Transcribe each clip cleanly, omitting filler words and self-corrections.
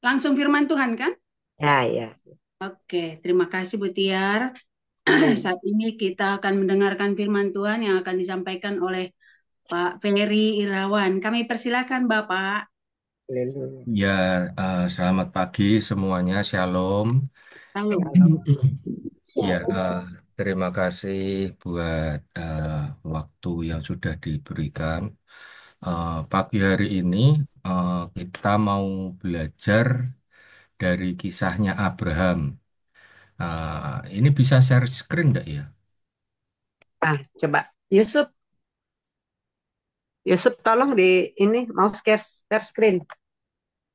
Langsung firman Tuhan kan? Ya, ya. Oke, terima kasih Bu Tiar. Hmm. Saat ini kita akan mendengarkan firman Tuhan yang akan disampaikan oleh Pak Ferry Irawan. Kami persilakan Bapak. Haleluya. Ya, selamat pagi semuanya, Shalom. Halo. Ya, Shalom. terima kasih buat waktu yang sudah diberikan. Pagi hari ini kita mau belajar dari kisahnya Abraham. Ini bisa share screen enggak ya? Coba Yusuf, Yusuf tolong di ini mau share screen.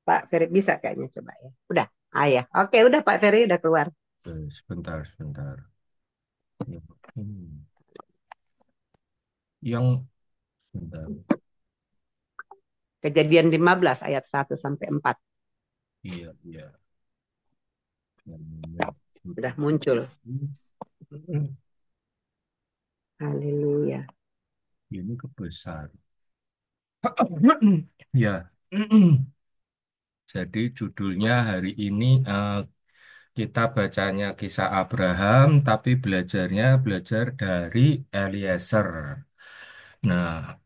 Pak Ferry bisa kayaknya coba ya. Udah. Ya. Oke, udah Pak Ferry udah keluar. Sebentar, sebentar. Ya, Yang sebentar. Kejadian 15 ayat 1 sampai 4 Iya, iya. Ya, udah muncul. Haleluya. Ini kebesar. Ya, jadi judulnya hari ini kita bacanya kisah Abraham, tapi belajar dari Eliezer. Nah,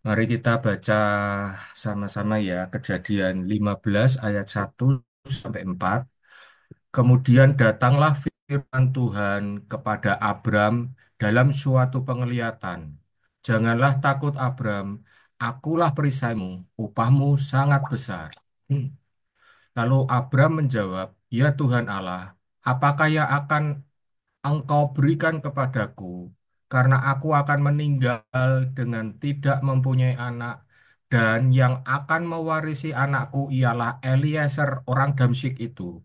mari kita baca sama-sama ya, Kejadian 15 ayat 1 sampai 4. Kemudian datanglah firman Tuhan kepada Abram dalam suatu penglihatan. Janganlah takut Abram, akulah perisaimu, upahmu sangat besar. Lalu Abram menjawab, ya Tuhan Allah, apakah yang akan engkau berikan kepadaku? Karena aku akan meninggal dengan tidak mempunyai anak, dan yang akan mewarisi anakku ialah Eliezer orang Damsyik itu.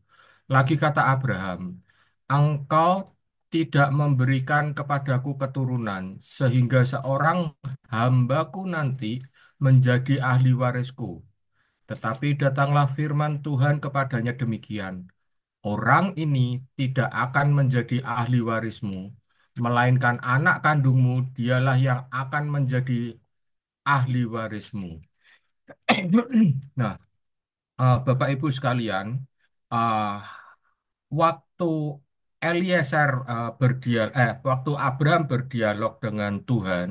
Lagi kata Abraham, engkau tidak memberikan kepadaku keturunan, sehingga seorang hambaku nanti menjadi ahli warisku. Tetapi datanglah firman Tuhan kepadanya demikian, orang ini tidak akan menjadi ahli warismu, melainkan anak kandungmu dialah yang akan menjadi ahli warismu. Nah, Bapak Ibu sekalian, uh, waktu waktu Abraham berdialog dengan Tuhan,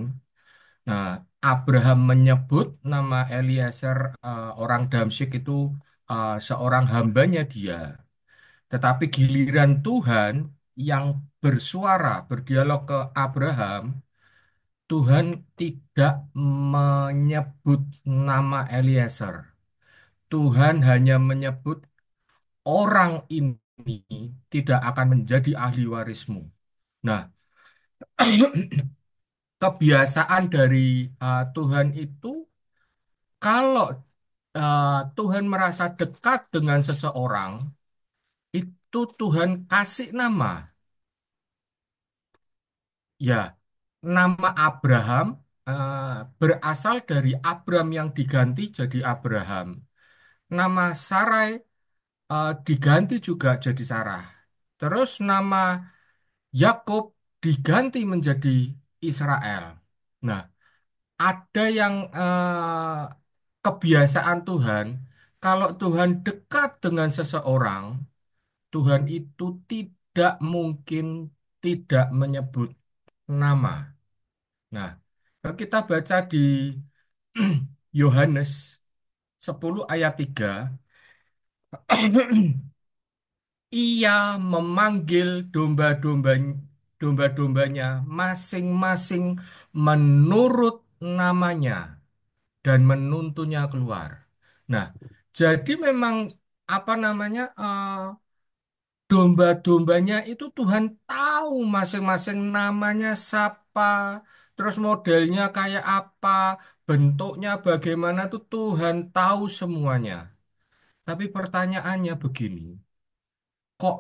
nah Abraham menyebut nama Eliezer orang Damsyik itu seorang hambanya dia. Tetapi giliran Tuhan yang berdialog ke Abraham, Tuhan tidak menyebut nama Eliezer. Tuhan hanya menyebut orang ini tidak akan menjadi ahli warismu. Nah, kebiasaan dari Tuhan itu kalau Tuhan merasa dekat dengan seseorang, itu Tuhan kasih nama. Ya, nama Abraham eh, berasal dari Abram yang diganti jadi Abraham. Nama Sarai diganti juga jadi Sarah. Terus nama Yakub diganti menjadi Israel. Nah, ada yang kebiasaan Tuhan, kalau Tuhan dekat dengan seseorang, Tuhan itu tidak mungkin tidak menyebut nama. Nah, kalau kita baca di Yohanes 10 ayat 3, ia memanggil domba-dombanya masing-masing menurut namanya dan menuntunnya keluar. Nah, jadi memang apa namanya domba-dombanya itu Tuhan tahu masing-masing namanya siapa, terus modelnya kayak apa, bentuknya bagaimana tuh Tuhan tahu semuanya. Tapi pertanyaannya begini, kok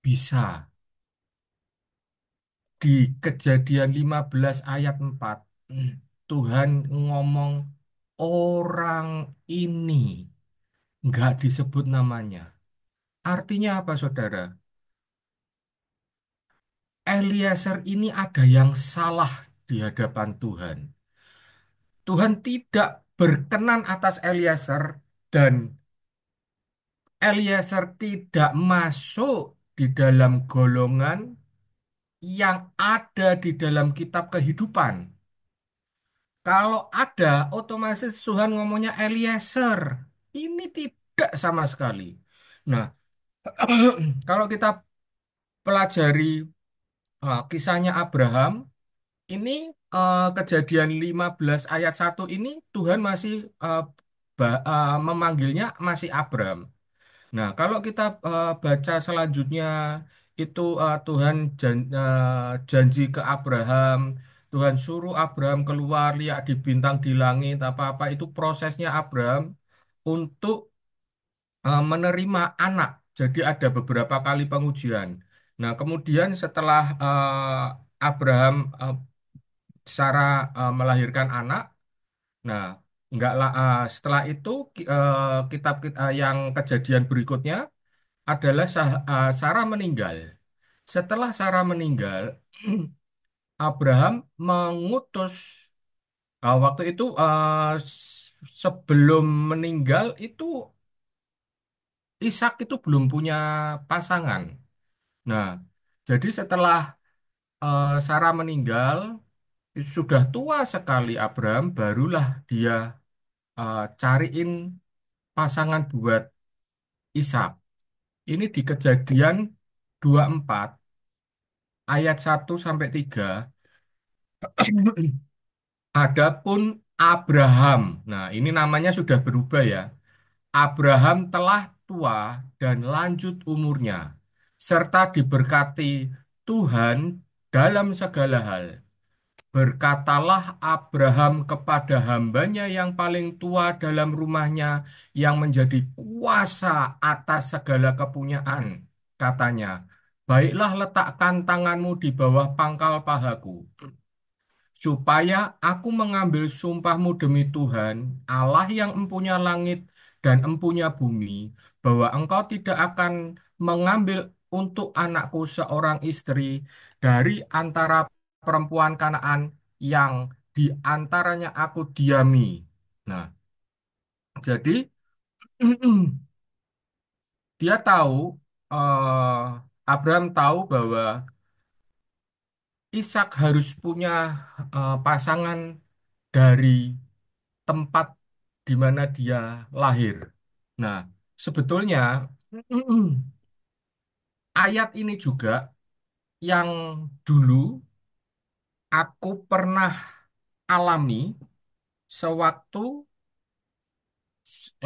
bisa di Kejadian 15 ayat 4 Tuhan ngomong orang ini nggak disebut namanya. Artinya apa, saudara? Eliezer ini ada yang salah di hadapan Tuhan. Tuhan tidak berkenan atas Eliezer dan Eliezer tidak masuk di dalam golongan yang ada di dalam kitab kehidupan. Kalau ada, otomatis Tuhan ngomongnya Eliezer. Ini tidak sama sekali. Nah, kalau kita pelajari kisahnya Abraham, ini kejadian 15 ayat 1 ini Tuhan masih memanggilnya masih Abram. Nah, kalau kita baca selanjutnya itu Tuhan janji ke Abraham, Tuhan suruh Abraham keluar, lihat di bintang di langit, apa-apa itu prosesnya Abraham untuk menerima anak. Jadi ada beberapa kali pengujian. Nah, kemudian setelah Abraham Sarah melahirkan anak, nah setelah itu kitab yang kejadian berikutnya adalah Sarah meninggal. Setelah Sarah meninggal, Abraham mengutus waktu itu sebelum meninggal itu Ishak itu belum punya pasangan. Nah, jadi setelah Sarah meninggal, sudah tua sekali Abraham, barulah dia cariin pasangan buat Ishak. Ini di Kejadian 24 ayat 1 sampai 3. Adapun Abraham, nah ini namanya sudah berubah ya. Abraham telah tua dan lanjut umurnya, serta diberkati Tuhan dalam segala hal. Berkatalah Abraham kepada hambanya yang paling tua dalam rumahnya, yang menjadi kuasa atas segala kepunyaan. Katanya, baiklah letakkan tanganmu di bawah pangkal pahaku, supaya aku mengambil sumpahmu demi Tuhan, Allah yang empunya langit dan empunya bumi, bahwa engkau tidak akan mengambil untuk anakku seorang istri dari antara perempuan Kanaan yang di antaranya aku diami. Nah, jadi dia tahu, Abraham tahu bahwa Ishak harus punya pasangan dari tempat di mana dia lahir. Nah, sebetulnya ayat ini juga yang dulu aku pernah alami sewaktu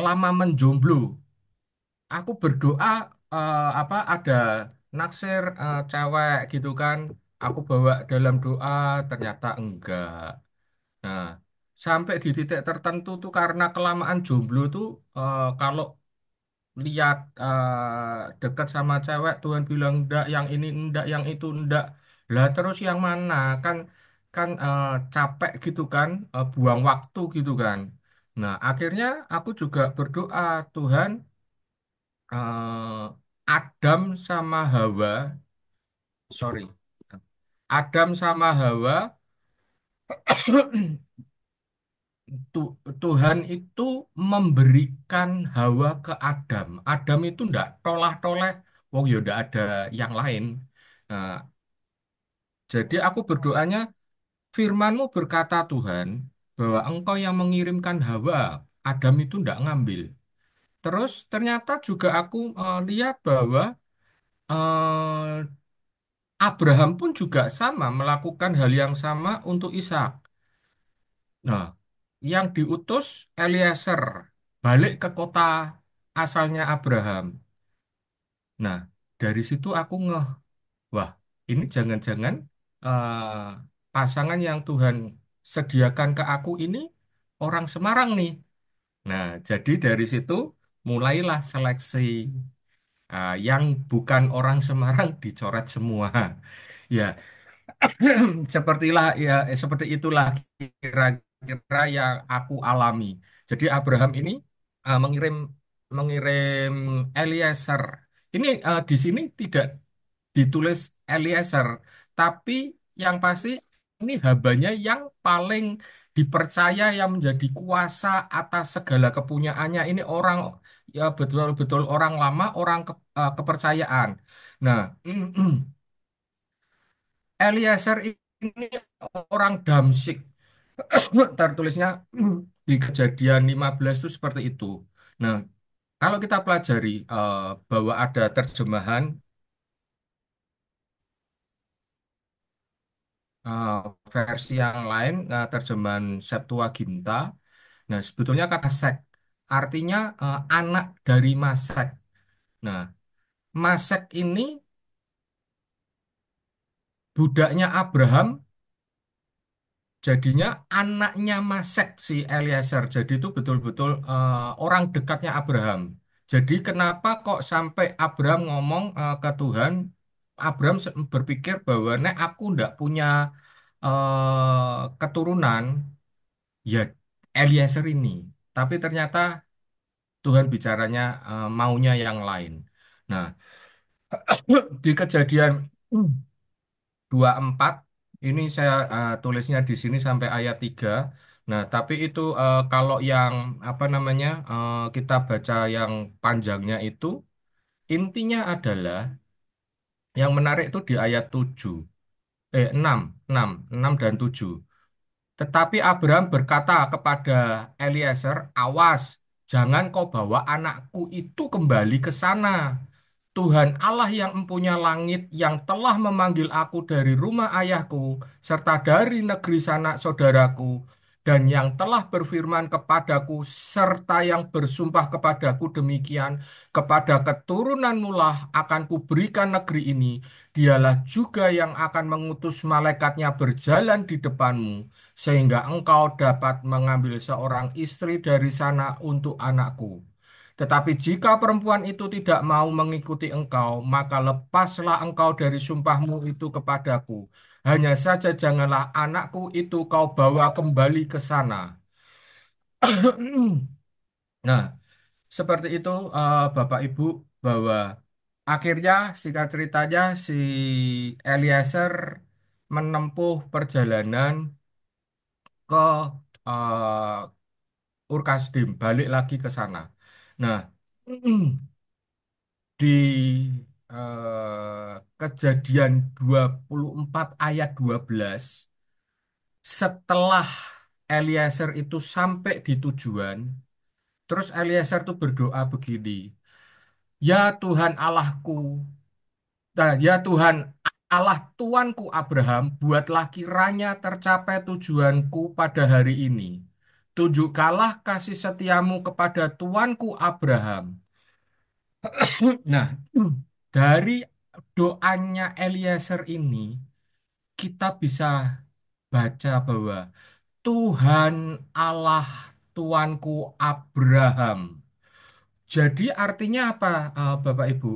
lama menjomblo. Aku berdoa apa ada naksir cewek gitu kan. Aku bawa dalam doa ternyata enggak. Nah, sampai di titik tertentu tuh karena kelamaan jomblo tuh kalau lihat dekat sama cewek Tuhan bilang enggak, yang ini enggak, yang itu enggak. Lah terus yang mana? Kan kan capek gitu kan, buang waktu gitu kan. Nah, akhirnya aku juga berdoa, Tuhan, Adam sama Hawa, sorry, Adam sama Hawa, Tuhan itu memberikan Hawa ke Adam. Adam itu ndak tolah-toleh, wong ya ndak ada yang lain. Nah, jadi aku berdoanya, firman-Mu berkata Tuhan, bahwa Engkau yang mengirimkan Hawa, Adam itu ndak ngambil. Terus ternyata juga aku lihat bahwa eh, Abraham pun juga sama melakukan hal yang sama untuk Ishak. Nah, yang diutus Eliezer balik ke kota asalnya Abraham. Nah, dari situ aku ngeh, wah, ini jangan-jangan pasangan yang Tuhan sediakan ke aku ini orang Semarang nih. Nah, jadi dari situ mulailah seleksi. Yang bukan orang Semarang dicoret semua. Ya, seperti itulah kira-kira yang aku alami. Jadi Abraham ini mengirim mengirim Eliezer. Ini di sini tidak ditulis Eliezer, tapi yang pasti ini hambanya yang paling dipercaya yang menjadi kuasa atas segala kepunyaannya. Ini orang ya betul-betul orang lama, orang kepercayaan. Nah, Eliezer ini orang Damsyik. Tertulisnya di Kejadian 15 itu seperti itu. Nah, kalau kita pelajari bahwa ada terjemahan eh, versi yang lain, terjemahan Septuaginta. Nah, sebetulnya kata sek artinya anak dari Masek. Nah, Masek ini budaknya Abraham, jadinya anaknya Masek si Eliezer. Jadi itu betul-betul orang dekatnya Abraham. Jadi kenapa kok sampai Abraham ngomong ke Tuhan, Abraham berpikir bahwa nek aku ndak punya keturunan, ya Eliezer ini. Tapi ternyata Tuhan bicaranya maunya yang lain. Nah, di Kejadian 24 ini saya tulisnya di sini sampai ayat 3. Nah, tapi itu kalau yang apa namanya kita baca yang panjangnya itu intinya adalah yang menarik itu di ayat 7. 6, 6, 6 dan 7. Tetapi Abraham berkata kepada Eliezer, "Awas, jangan kau bawa anakku itu kembali ke sana. Tuhan Allah yang empunya langit yang telah memanggil aku dari rumah ayahku serta dari negeri sanak saudaraku dan yang telah berfirman kepadaku serta yang bersumpah kepadaku demikian kepada keturunanmu lah akan kuberikan negeri ini. Dialah juga yang akan mengutus malaikatnya berjalan di depanmu sehingga engkau dapat mengambil seorang istri dari sana untuk anakku. Tetapi jika perempuan itu tidak mau mengikuti engkau, maka lepaslah engkau dari sumpahmu itu kepadaku. Hanya saja janganlah anakku itu kau bawa kembali ke sana." Nah, seperti itu Bapak Ibu, bahwa akhirnya singkat ceritanya si Eliezer menempuh perjalanan ke Urkasdim, balik lagi ke sana. Nah, di Kejadian 24 ayat 12, setelah Eliezer itu sampai di tujuan, terus Eliezer tuh berdoa begini, "Ya Tuhan Allahku, ya Tuhan Allah Tuanku Abraham, buatlah kiranya tercapai tujuanku pada hari ini. Tunjukkanlah kasih setiamu kepada Tuanku Abraham." Nah, dari doanya Eliezer ini, kita bisa baca bahwa Tuhan Allah Tuanku Abraham. Jadi artinya apa, Bapak Ibu?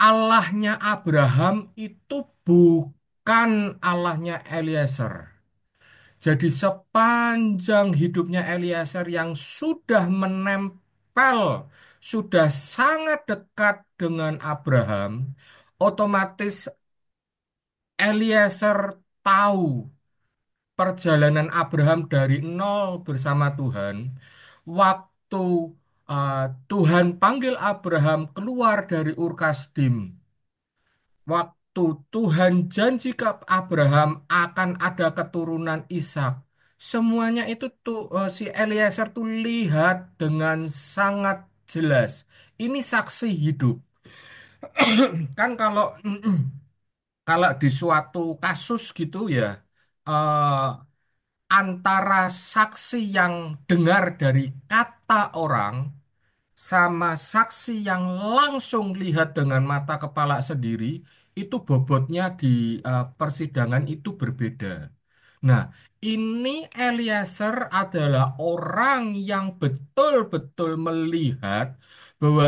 Allahnya Abraham itu bukan Allahnya Eliezer. Jadi sepanjang hidupnya Eliezer yang sudah menempel, sudah sangat dekat dengan Abraham, otomatis Eliezer tahu perjalanan Abraham dari nol bersama Tuhan. Waktu uh, Tuhan panggil Abraham keluar dari Ur Kasdim, waktu Tuhan janji ke Abraham akan ada keturunan Ishak. Semuanya itu tuh si Eliezer tuh lihat dengan sangat jelas. Ini saksi hidup. Kan kalau kalau di suatu kasus gitu ya, eh, antara saksi yang dengar dari kata orang sama saksi yang langsung lihat dengan mata kepala sendiri, itu bobotnya di persidangan itu berbeda. Nah, ini Eliezer adalah orang yang betul-betul melihat bahwa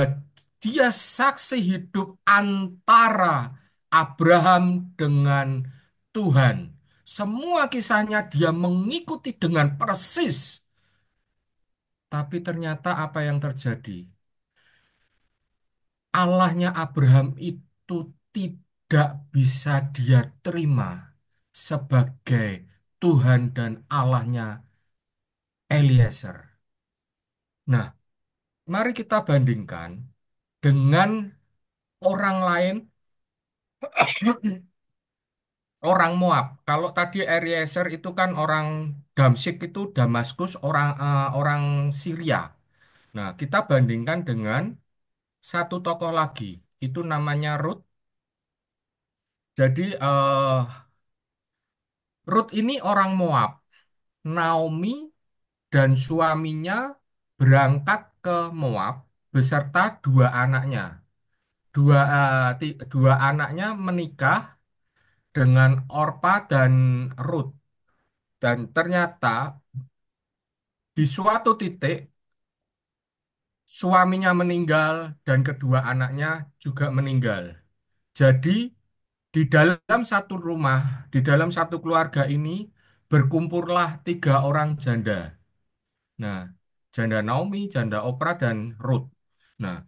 dia saksi hidup antara Abraham dengan Tuhan. Semua kisahnya dia mengikuti dengan persis. Tapi ternyata apa yang terjadi? Allahnya Abraham itu tidak bisa dia terima sebagai Tuhan dan Allahnya Eliezer. Nah, mari kita bandingkan dengan orang lain, orang Moab. Kalau tadi Eliezer itu kan orang Damsyik itu Damaskus, orang Syria. Nah, kita bandingkan dengan satu tokoh lagi, itu namanya Ruth. Jadi Ruth ini orang Moab. Naomi dan suaminya berangkat ke Moab beserta dua anaknya. Dua anaknya menikah dengan Orpa dan Ruth. Dan ternyata di suatu titik suaminya meninggal dan kedua anaknya juga meninggal. Jadi di dalam satu rumah, di dalam satu keluarga ini berkumpullah tiga orang janda. Nah, janda Naomi, janda Oprah, dan Ruth. Nah,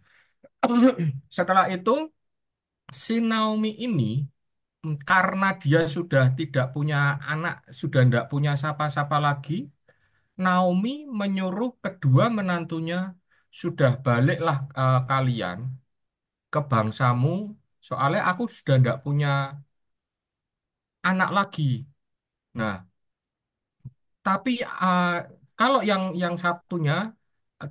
setelah itu si Naomi ini karena dia sudah tidak punya anak, sudah tidak punya siapa-siapa lagi, Naomi menyuruh kedua menantunya, sudah baliklah kalian ke bangsamu, soalnya aku sudah tidak punya anak lagi. Nah, tapi kalau yang satunya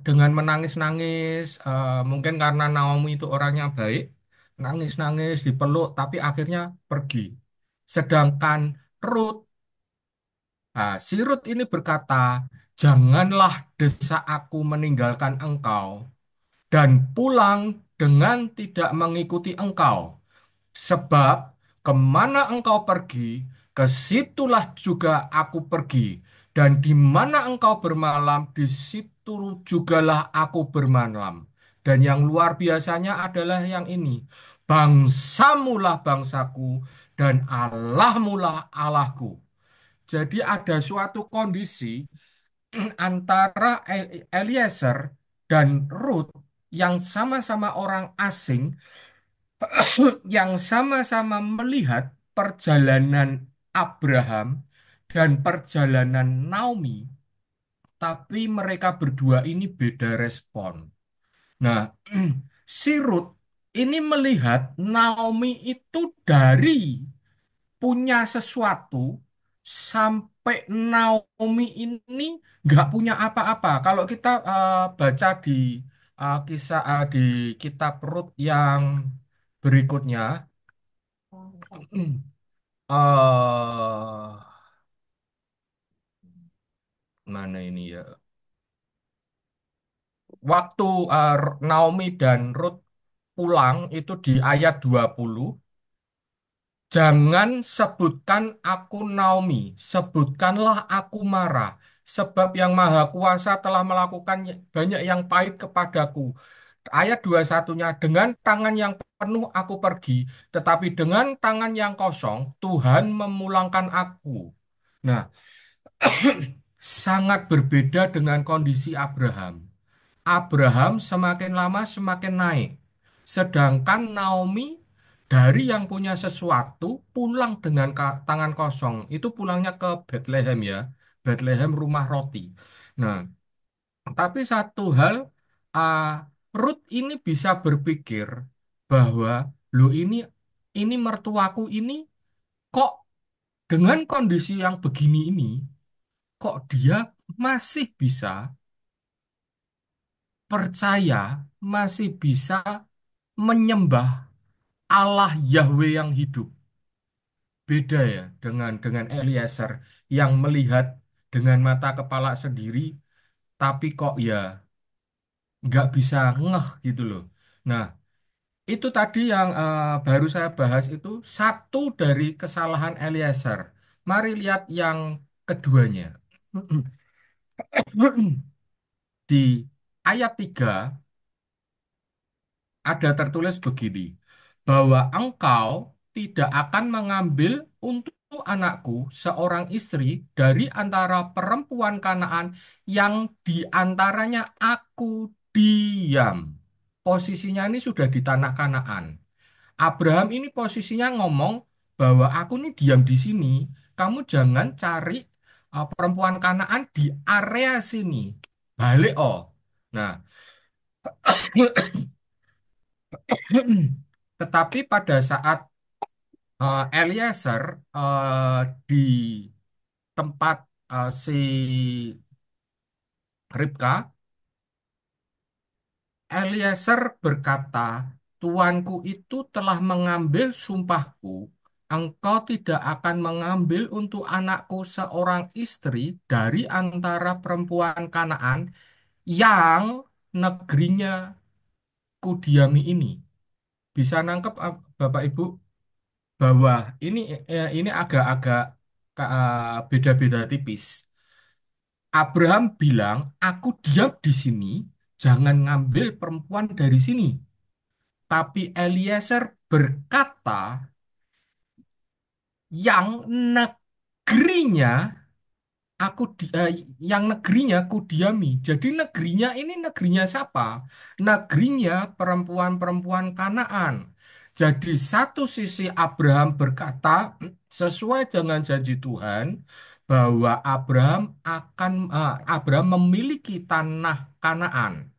dengan menangis-nangis, mungkin karena Naomi itu orangnya baik, nangis-nangis dipeluk, tapi akhirnya pergi. Sedangkan Ruth, si Ruth ini berkata, janganlah desak aku meninggalkan engkau dan pulang dengan tidak mengikuti engkau. Sebab kemana engkau pergi, ke situlah juga aku pergi. Dan di mana engkau bermalam, di situ jugalah aku bermalam. Dan yang luar biasanya adalah yang ini. Bangsamulah bangsaku, dan Allahmulah Allahku. Jadi ada suatu kondisi antara Eliezer dan Ruth yang sama-sama orang asing yang sama-sama melihat perjalanan Abraham dan perjalanan Naomi, tapi mereka berdua ini beda respon. Nah, si Ruth ini melihat Naomi itu dari punya sesuatu sampai Naomi ini nggak punya apa-apa. Kalau kita baca di kisah di kitab Rut yang berikutnya, eh mana ini ya? Waktu Naomi dan Ruth pulang itu di ayat 20. Jangan sebutkan aku Naomi, sebutkanlah aku Mara, sebab yang Maha Kuasa telah melakukan banyak yang pahit kepadaku. Ayat 21-nya, dengan tangan yang penuh aku pergi, tetapi dengan tangan yang kosong Tuhan memulangkan aku. Nah, sangat berbeda dengan kondisi Abraham. Abraham semakin lama semakin naik. Sedangkan Naomi dari yang punya sesuatu pulang dengan tangan kosong. Itu pulangnya ke Bethlehem ya. Bethlehem rumah roti. Nah, tapi satu hal, ah, Ruth ini bisa berpikir bahwa lo ini mertuaku ini kok dengan kondisi yang begini ini, kok dia masih bisa percaya, masih bisa menyembah Allah Yahweh yang hidup. Beda ya dengan Eliezer yang melihat dengan mata kepala sendiri, tapi kok ya nggak bisa ngeh gitu loh. Nah, itu tadi yang baru saya bahas itu satu dari kesalahan Eliezer. Mari lihat yang keduanya. Di ayat 3 ada tertulis begini, bahwa engkau tidak akan mengambil untuk anakku seorang istri dari antara perempuan Kanaan yang di antaranya aku diam. Posisinya ini sudah di tanah Kanaan. Abraham ini posisinya ngomong bahwa aku ini diam di sini, kamu jangan cari perempuan Kanaan di area sini. Balik oh. Nah, Tetapi pada saat Eliezer di tempat si Ribka, Eliezer berkata, Tuanku itu telah mengambil sumpahku, engkau tidak akan mengambil untuk anakku seorang istri dari antara perempuan Kanaan yang negerinya kudiami ini. Bisa nangkep Bapak Ibu bahwa ini agak-agak beda-beda tipis. Abraham bilang, aku diam di sini, jangan ngambil perempuan dari sini. Tapi Eliezer berkata, yang negerinya yang negerinya ku diami. Jadi negerinya ini negerinya siapa? Negerinya perempuan-perempuan Kanaan. Jadi satu sisi Abraham berkata sesuai dengan janji Tuhan bahwa Abraham memiliki tanah Kanaan.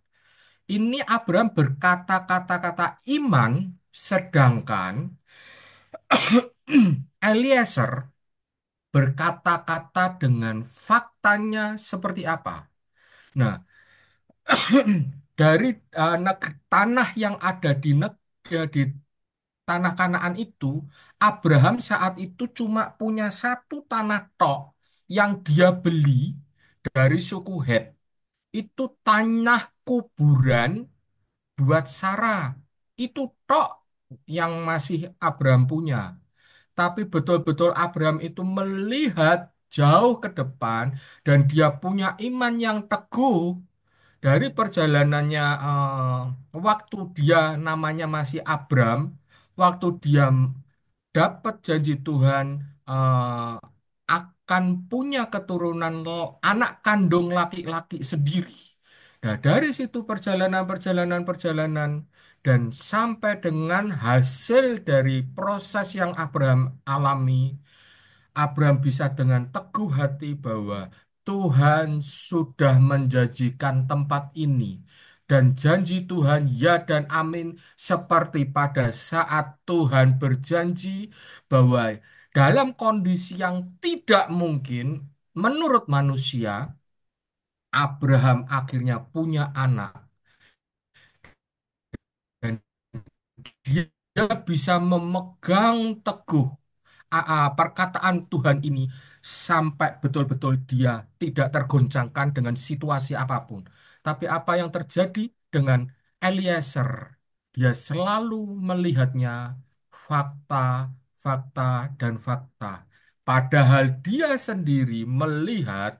Ini Abraham berkata-kata-kata iman, sedangkan Eliezer berkata-kata dengan faktanya seperti apa. Nah, dari tanah yang ada di tanah Kanaan itu, Abraham saat itu cuma punya satu tanah tok yang dia beli dari suku Het. Itu tanah kuburan buat Sarah. Itu tok yang masih Abraham punya. Tapi betul-betul Abraham itu melihat jauh ke depan dan dia punya iman yang teguh dari perjalanannya waktu dia namanya masih Abram, waktu dia dapat janji Tuhan akan punya keturunan anak kandung laki-laki sendiri. Nah, dari situ perjalanan dan sampai dengan hasil dari proses yang Abraham alami, Abraham bisa dengan teguh hati bahwa Tuhan sudah menjanjikan tempat ini dan janji Tuhan ya dan amin seperti pada saat Tuhan berjanji bahwa dalam kondisi yang tidak mungkin menurut manusia, Abraham akhirnya punya anak dan dia bisa memegang teguh perkataan Tuhan ini sampai betul-betul dia tidak tergoncangkan dengan situasi apapun. Tapi apa yang terjadi dengan Eliezer? Dia selalu melihatnya fakta, fakta, dan fakta. Padahal dia sendiri melihat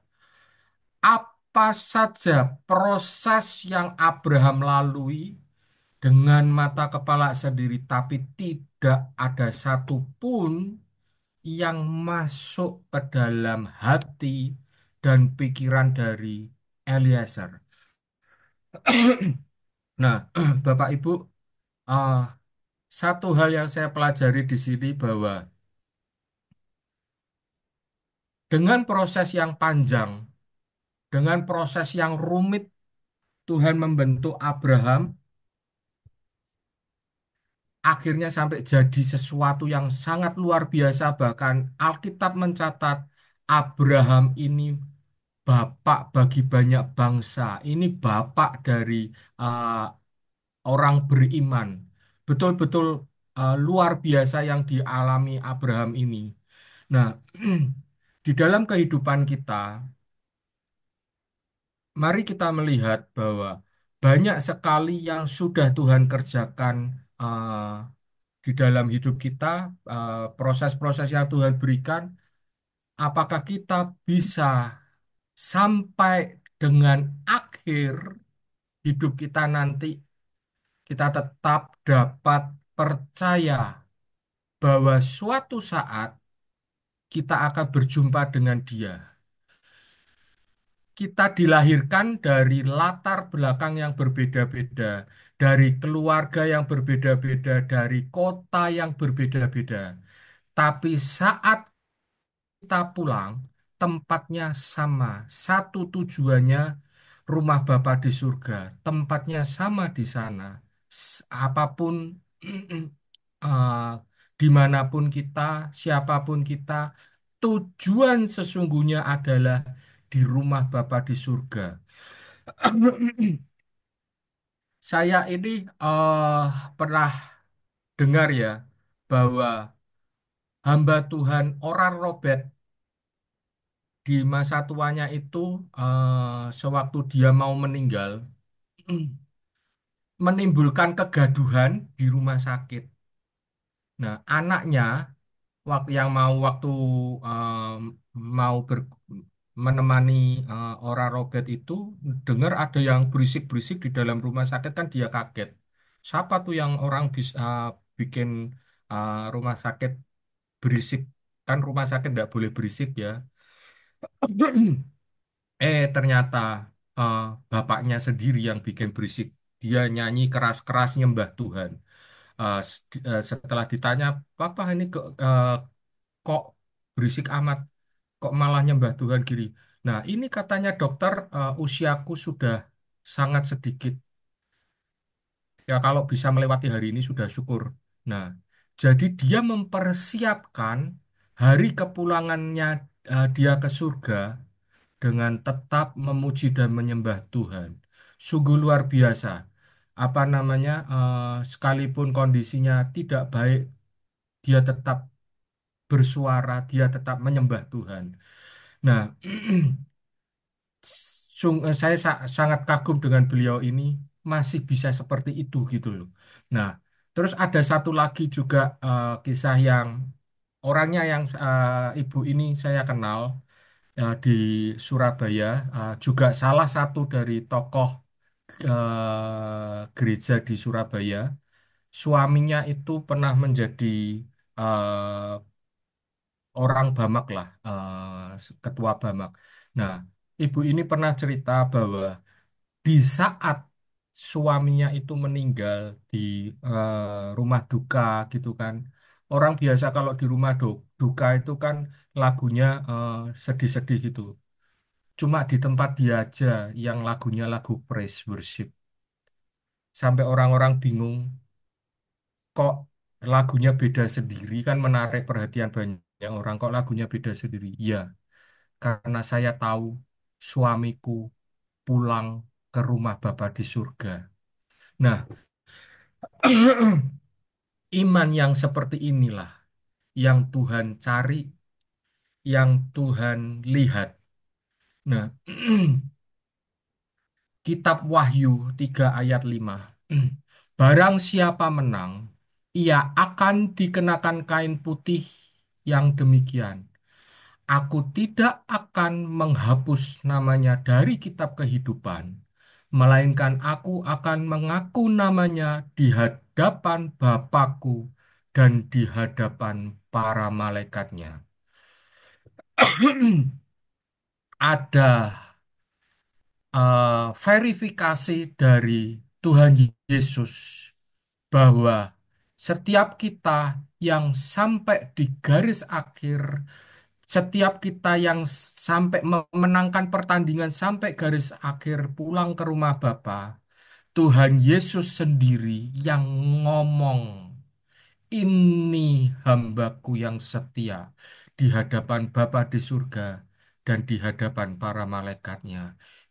apa saja proses yang Abraham lalui dengan mata kepala sendiri, tapi tidak ada satupun yang masuk ke dalam hati dan pikiran dari Eliezer. Nah, Bapak Ibu, eh, satu hal yang saya pelajari di sini bahwa dengan proses yang panjang, dengan proses yang rumit, Tuhan membentuk Abraham, akhirnya sampai jadi sesuatu yang sangat luar biasa. Bahkan Alkitab mencatat Abraham ini bapak bagi banyak bangsa. Ini bapak dari uh, orang beriman. Betul-betul luar biasa yang dialami Abraham ini. Nah, di dalam kehidupan kita, mari kita melihat bahwa banyak sekali yang sudah Tuhan kerjakan di dalam hidup kita, proses-proses yang Tuhan berikan. Apakah kita bisa sampai dengan akhir hidup kita nanti, kita tetap dapat percaya bahwa suatu saat kita akan berjumpa dengan Dia. Kita dilahirkan dari latar belakang yang berbeda-beda, dari keluarga yang berbeda-beda, dari kota yang berbeda-beda. Tapi saat kita pulang, tempatnya sama. Satu tujuannya rumah Bapa di surga, tempatnya sama di sana. Apapun, eh, dimanapun kita, siapapun kita, tujuan sesungguhnya adalah di rumah Bapa di surga. Saya ini pernah dengar ya bahwa hamba Tuhan orang Robert di masa tuanya itu sewaktu dia mau meninggal menimbulkan kegaduhan di rumah sakit. Nah, anaknya waktu mau menemani orang Robert itu dengar ada yang berisik-berisik di dalam rumah sakit kan dia kaget. Siapa tuh yang orang bisa bikin rumah sakit berisik? Kan rumah sakit nggak boleh berisik ya. Ternyata eh, bapaknya sendiri yang bikin berisik. Dia nyanyi keras-keras nyembah Tuhan. Setelah ditanya, Papa ini kok berisik amat, kok malah nyembah Tuhan gini. Nah, ini katanya dokter, usiaku sudah sangat sedikit. Ya, kalau bisa melewati hari ini sudah syukur. Nah, jadi dia mempersiapkan hari kepulangannya dia ke surga dengan tetap memuji dan menyembah Tuhan. Sungguh luar biasa. Apa namanya, sekalipun kondisinya tidak baik, dia tetap bersuara, dia tetap menyembah Tuhan. Nah, saya sangat kagum dengan beliau ini masih bisa seperti itu gitu loh. Nah, terus ada satu lagi juga kisah yang orangnya yang ibu ini saya kenal di Surabaya, juga salah satu dari tokoh gereja di Surabaya. Suaminya itu pernah menjadi eh, orang Bamak lah, ketua Bamak. Nah, ibu ini pernah cerita bahwa di saat suaminya itu meninggal di rumah duka gitu kan. Orang biasa kalau di rumah duka itu kan lagunya sedih-sedih gitu. Cuma di tempat dia aja yang lagunya lagu praise worship. Sampai orang-orang bingung kok lagunya beda sendiri kan menarik perhatian banyak orang kok lagunya beda sendiri. Iya, karena saya tahu suamiku pulang ke rumah Bapa di surga. Nah, iman yang seperti inilah yang Tuhan cari, yang Tuhan lihat. Nah, Kitab Wahyu 3 ayat 5. Barang siapa menang, ia akan dikenakan kain putih yang demikian. Aku tidak akan menghapus namanya dari kitab kehidupan, melainkan aku akan mengaku namanya di hadapan Bapakku dan di hadapan para malaikatnya. Ada verifikasi dari Tuhan Yesus bahwa setiap kita yang sampai di garis akhir, setiap kita yang sampai memenangkan pertandingan sampai garis akhir pulang ke rumah Bapa, Tuhan Yesus sendiri yang ngomong, ini hambaku yang setia di hadapan Bapa di surga dan di hadapan para malaikatnya.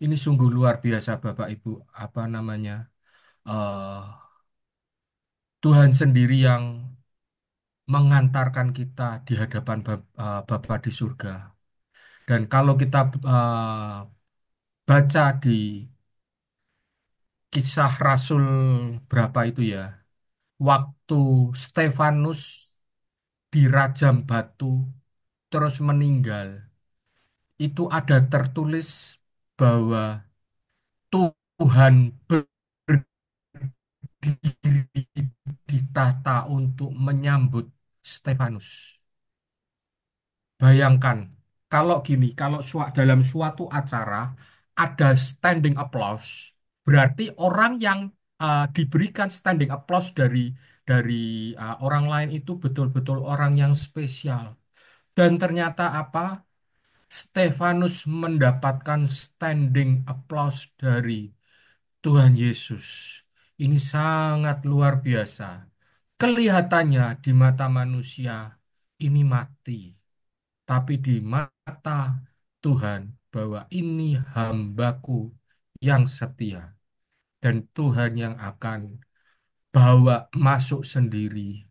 Ini sungguh luar biasa Bapak Ibu, apa namanya? eh Tuhan sendiri yang mengantarkan kita di hadapan Bapa di surga. Dan kalau kita baca di kisah Rasul berapa itu ya, waktu Stefanus dirajam batu terus meninggal, itu ada tertulis bahwa Tuhan berdiri di tata untuk menyambut Stefanus. Bayangkan, kalau gini, kalau dalam suatu acara ada standing applause, berarti orang yang diberikan standing applause dari orang lain itu betul-betul orang yang spesial. Dan ternyata apa? Stefanus mendapatkan standing applause dari Tuhan Yesus. Ini sangat luar biasa. Kelihatannya di mata manusia ini mati, tapi di mata Tuhan bahwa ini hambaku yang setia dan Tuhan yang akan bawa masuk sendiri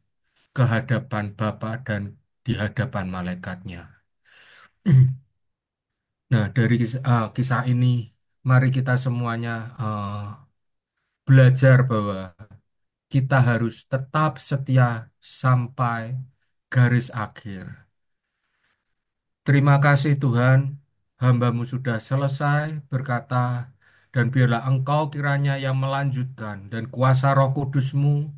ke hadapan Bapa dan di hadapan malaikatnya. Nah, dari kisah ini, mari kita semuanya belajar bahwa kita harus tetap setia sampai garis akhir. Terima kasih Tuhan, hamba-Mu sudah selesai berkata, dan biarlah Engkau kiranya yang melanjutkan, dan kuasa Roh Kudus-Mu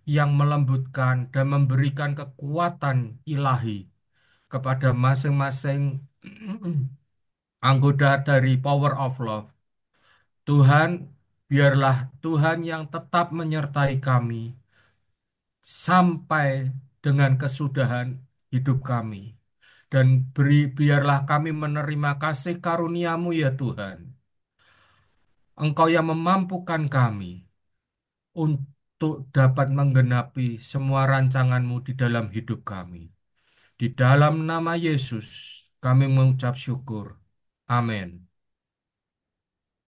yang melembutkan dan memberikan kekuatan ilahi kepada masing-masing anggota dari Power of Love. Tuhan, biarlah Tuhan yang tetap menyertai kami sampai dengan kesudahan hidup kami. Dan biarlah kami menerima kasih karunia-Mu ya Tuhan. Engkau yang memampukan kami untuk dapat menggenapi semua rancangan-Mu di dalam hidup kami. Di dalam nama Yesus, kami mengucap syukur. Amin.